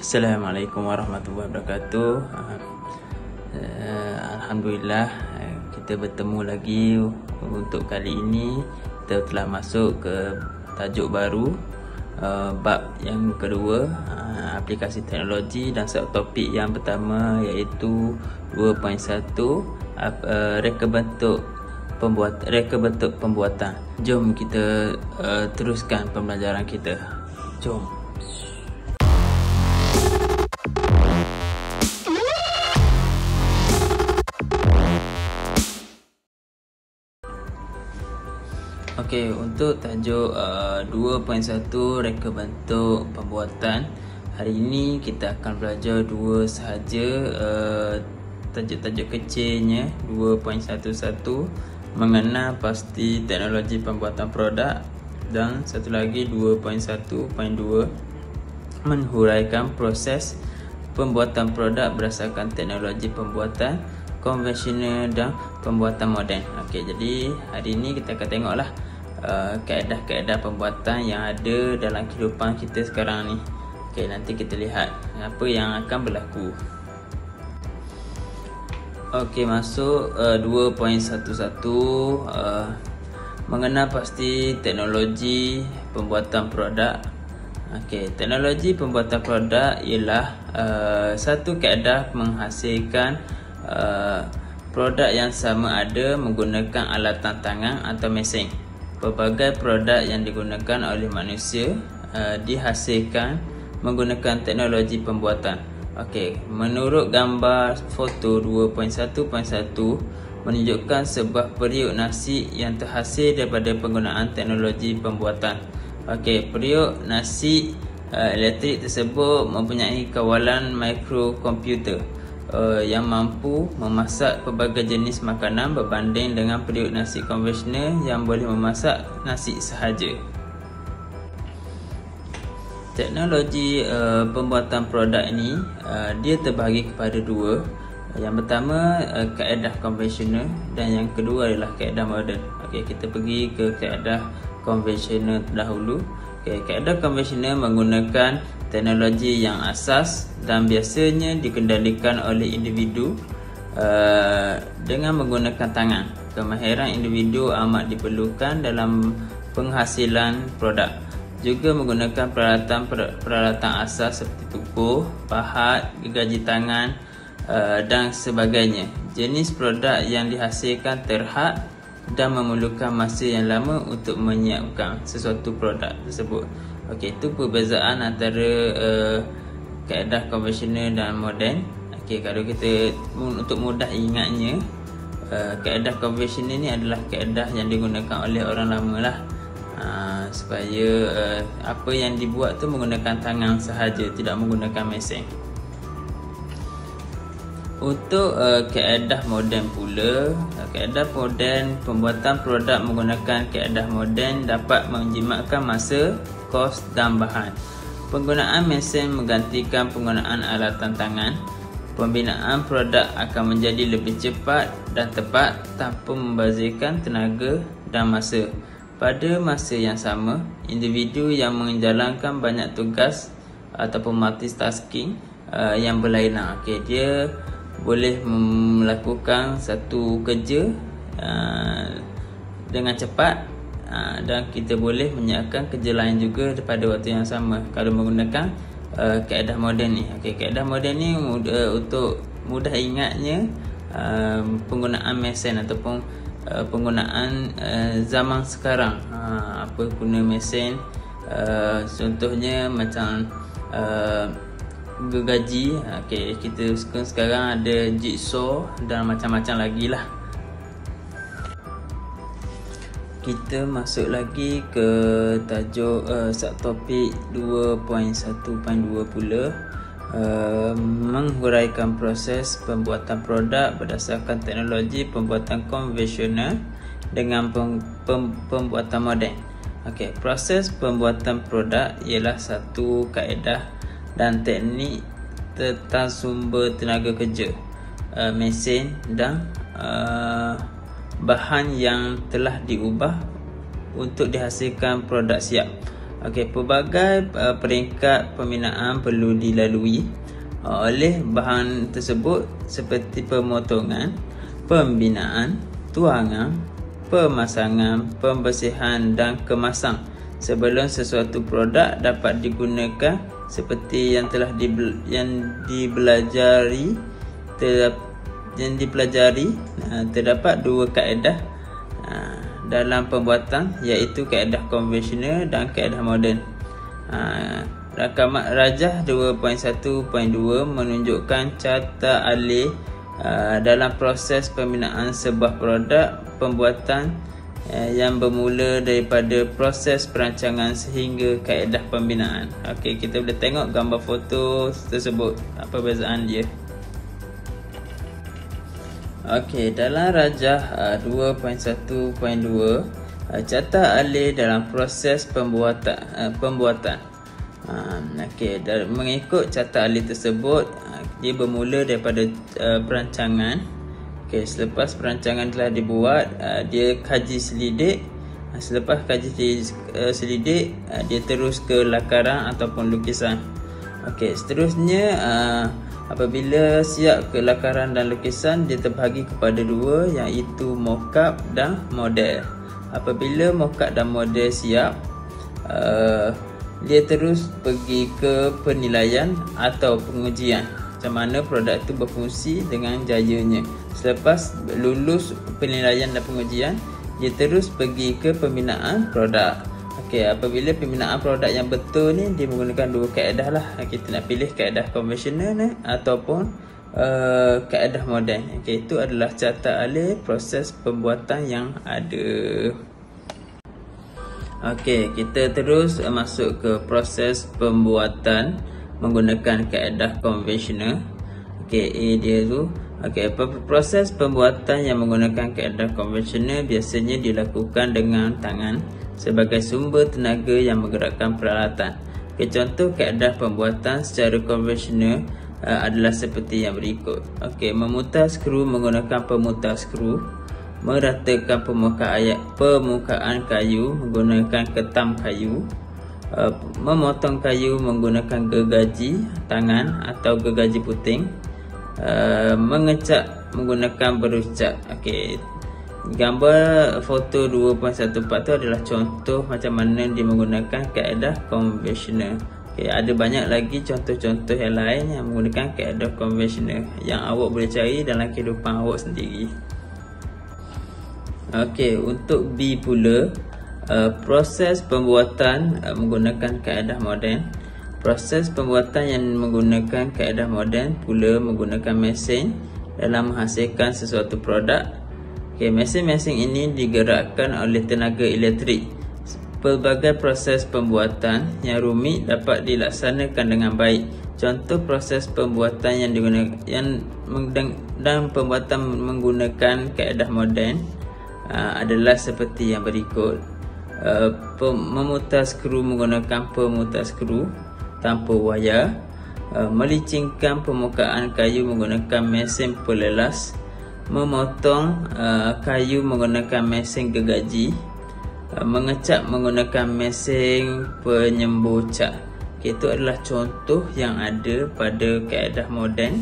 Assalamualaikum warahmatullahi wabarakatuh. Alhamdulillah kita bertemu lagi. Untuk kali ini kita telah masuk ke tajuk baru, bab yang kedua, aplikasi teknologi, dan subtopik yang pertama iaitu 2.1, reka bentuk pembuatan. Jom kita teruskan pembelajaran kita. Jom. Okey, untuk tajuk 2.1 reka bentuk pembuatan, hari ini kita akan belajar dua sahaja tajuk-tajuk kecilnya. 2.11 mengenal pasti teknologi pembuatan produk, dan satu lagi 2.1.2 menghuraikan proses pembuatan produk berdasarkan teknologi pembuatan konvensional dan pembuatan moden. Okey, jadi hari ini kita akan tengoklah kaedah-kaedah pembuatan yang ada dalam kehidupan kita sekarang ni. Okey, nanti kita lihat apa yang akan berlaku. Okey, masuk 2.11 mengenal pasti teknologi pembuatan produk. Okey, teknologi pembuatan produk ialah satu kaedah menghasilkan produk yang sama ada menggunakan alatan tangan atau mesin. Pelbagai produk yang digunakan oleh manusia dihasilkan menggunakan teknologi pembuatan. Okey, menurut gambar foto 2.1.1 menunjukkan sebuah periuk nasi yang terhasil daripada penggunaan teknologi pembuatan. Okey, periuk nasi elektrik tersebut mempunyai kawalan mikrokomputer yang mampu memasak pelbagai jenis makanan berbanding dengan periuk nasi konvensional yang boleh memasak nasi sahaja. Teknologi pembuatan produk ini dia terbahagi kepada dua. Yang pertama kaedah konvensional, dan yang kedua adalah kaedah moden. Okey, kita pergi ke kaedah konvensional dahulu. Okay, kaedah konvensional menggunakan teknologi yang asas dan biasanya dikendalikan oleh individu dengan menggunakan tangan. Kemahiran individu amat diperlukan dalam penghasilan produk. Juga menggunakan peralatan asas seperti tubuh, pahat, gergaji tangan dan sebagainya. Jenis produk yang dihasilkan terhad dan memerlukan masa yang lama untuk menyiapkan sesuatu produk tersebut. Okey, itu perbezaan antara kaedah konvensional dan moden. Okey, kalau kita untuk mudah ingatnya, kaedah konvensional ni adalah kaedah yang digunakan oleh orang lama lah, supaya apa yang dibuat tu menggunakan tangan sahaja, tidak menggunakan mesin. Untuk kaedah moden pula, kaedah moden pembuatan produk menggunakan kaedah moden dapat menjimatkan masa, kos dan bahan. Penggunaan mesin menggantikan penggunaan alatan tangan. Pembinaan produk akan menjadi lebih cepat dan tepat tanpa membazirkan tenaga dan masa. Pada masa yang sama, individu yang menjalankan banyak tugas ataupun multitasking yang berlainan. Okey, dia boleh melakukan satu kerja dengan cepat, dan kita boleh menyiapkan kerja lain juga pada waktu yang sama kalau menggunakan kaedah moden ni. Okey, kaedah moden ni untuk mudah ingatnya, penggunaan mesin ataupun penggunaan zaman sekarang. Apa guna mesin, contohnya macam gergaji. Okey, kita sekarang ada jigsaw dan macam-macam lagi lah. Kita masuk lagi ke tajuk subtopik 2.1.2 pula, menghuraikan proses pembuatan produk berdasarkan teknologi pembuatan konvensional dengan pembuatan moden. Okey, proses pembuatan produk ialah satu kaedah dan teknik tentang sumber tenaga kerja, mesin dan bahan yang telah diubah untuk dihasilkan produk siap. Okey, pelbagai peringkat pembinaan perlu dilalui oleh bahan tersebut seperti pemotongan, pembinaan, tuangan, pemasangan, pembersihan dan kemasan sebelum sesuatu produk dapat digunakan. Seperti yang telah dipelajari, terdapat dua kaedah dalam pembuatan, iaitu kaedah konvensional dan kaedah moden. Rakaman Rajah 2.1.2 menunjukkan carta alih dalam proses pembinaan sebuah produk pembuatan yang bermula daripada proses perancangan sehingga kaedah pembinaan. Okey, kita boleh tengok gambar foto tersebut, apa perbezaan dia. Okey, dalam Rajah 2.1.2 carta alih dalam proses pembuatan. Okey, mengikut carta alih tersebut, dia bermula daripada perancangan. Okey, selepas perancangan telah dibuat, dia kaji selidik. Selepas kaji selidik, dia terus ke lakaran ataupun lukisan. Okey, seterusnya apabila siap ke lakaran dan lukisan, dia terbahagi kepada dua, iaitu mock-up dan model. Apabila mock-up dan model siap, dia terus pergi ke penilaian atau pengujian, macam mana produk itu berfungsi dengan jayanya. Selepas lulus penilaian dan pengujian, dia terus pergi ke pembinaan produk. Okey, apabila pembinaan produk yang betul ni, dia menggunakan dua kaedah lah. Kita nak pilih kaedah konvensional ataupun kaedah moden. Okey, itu adalah carta alih proses pembuatan yang ada. Okey, kita terus masuk ke proses pembuatan menggunakan kaedah konvensional. Okey, A dia tu. Okey, proses pembuatan yang menggunakan kaedah konvensional biasanya dilakukan dengan tangan sebagai sumber tenaga yang menggerakkan peralatan. Okey, contoh kaedah pembuatan secara konvensional adalah seperti yang berikut. Okey, memutar skru menggunakan pemutar skru, meratakan permukaan kayu menggunakan ketam kayu, memotong kayu menggunakan gergaji tangan atau gergaji puting, mengecat menggunakan berucat. Okey, gambar foto 2.14 tu adalah contoh macam mana dia menggunakan kaedah konvensional. Okey, ada banyak lagi contoh-contoh yang lain yang menggunakan kaedah konvensional yang awak boleh cari dalam kehidupan awak sendiri. Okey, untuk B pula, proses pembuatan menggunakan kaedah moden. Proses pembuatan yang menggunakan kaedah moden pula menggunakan mesin dalam menghasilkan sesuatu produk. Okey, mesin-mesin ini digerakkan oleh tenaga elektrik. Pelbagai proses pembuatan yang rumit dapat dilaksanakan dengan baik. Contoh proses pembuatan dan pembuatan menggunakan kaedah moden adalah seperti yang berikut. Memutar skru menggunakan pemutar skru tanpa wayar, melicingkan permukaan kayu menggunakan mesin pelelas, memotong kayu menggunakan mesin gergaji, mengecat menggunakan mesin penyembur cat. Okay, itu adalah contoh yang ada pada kaedah moden,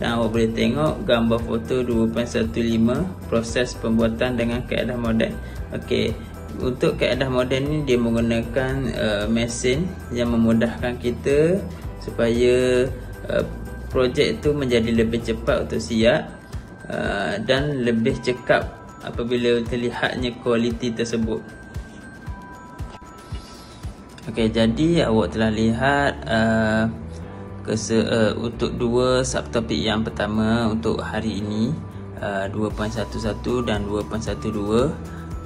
dan awak boleh tengok gambar foto 2.15 proses pembuatan dengan kaedah moden. Okey, untuk kaedah moden ni dia menggunakan mesin yang memudahkan kita supaya projek itu menjadi lebih cepat untuk siap dan lebih cekap apabila terlihatnya kualiti tersebut. Okey, jadi awak telah lihat untuk dua subtopik yang pertama untuk hari ini, 2.11 dan 2.12.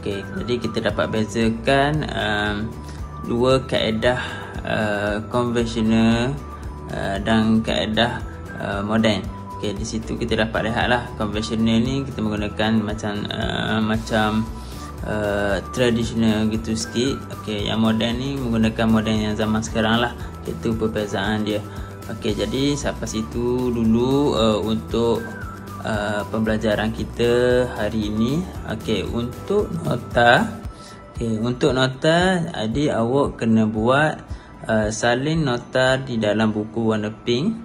Okey, jadi kita dapat bezakan dua kaedah konvensional dan kaedah moden. Okey, di situ kita dapat lihatlah konvensional ni kita menggunakan macam tradisional gitu sikit. Okey, yang moden ni menggunakan moden yang zaman sekarang lah. Itu perbezaan dia. Okey, jadi sampai situ dulu untuk pembelajaran kita hari ini. Okey, untuk nota, Okey, untuk nota, adik awak kena buat salin nota di dalam buku warna pink.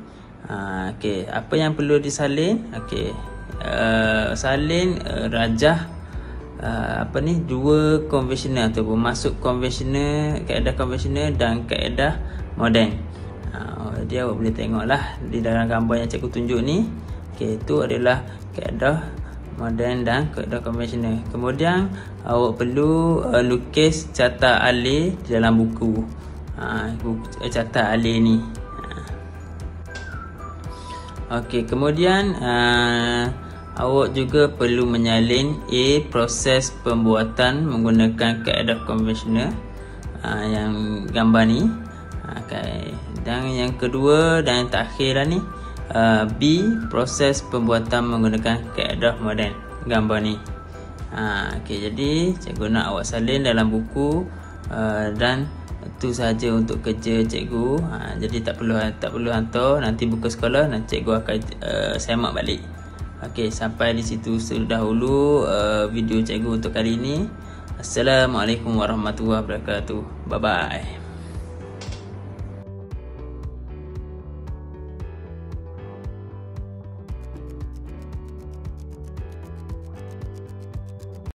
Okey, apa yang perlu disalin? Okey, salin rajah dua konvensional ataupun masuk konvensional, kaedah konvensional dan kaedah moden. Dia awak boleh tengoklah di dalam gambar yang cikgu tunjuk ni. Okey, itu adalah kaedah moden dan kaedah konvensional. Kemudian awak perlu lukis carta alih di dalam buku. Carta alih ni. Okey, kemudian awak juga perlu menyalin proses pembuatan menggunakan kaedah konvensional yang gambar ni. Dan yang kedua dan yang terakhir lah ni, B, proses pembuatan menggunakan kaedah moden gambar ni. Okey, jadi cikgu nak awak salin dalam buku dan itu sahaja untuk kerja cikgu. Jadi tak perlu hantar, nanti buka sekolah nanti cikgu akan semak balik. Okey, sampai di situ dahulu video cikgu untuk kali ini. Assalamualaikum warahmatullahi wabarakatuh. Bye bye.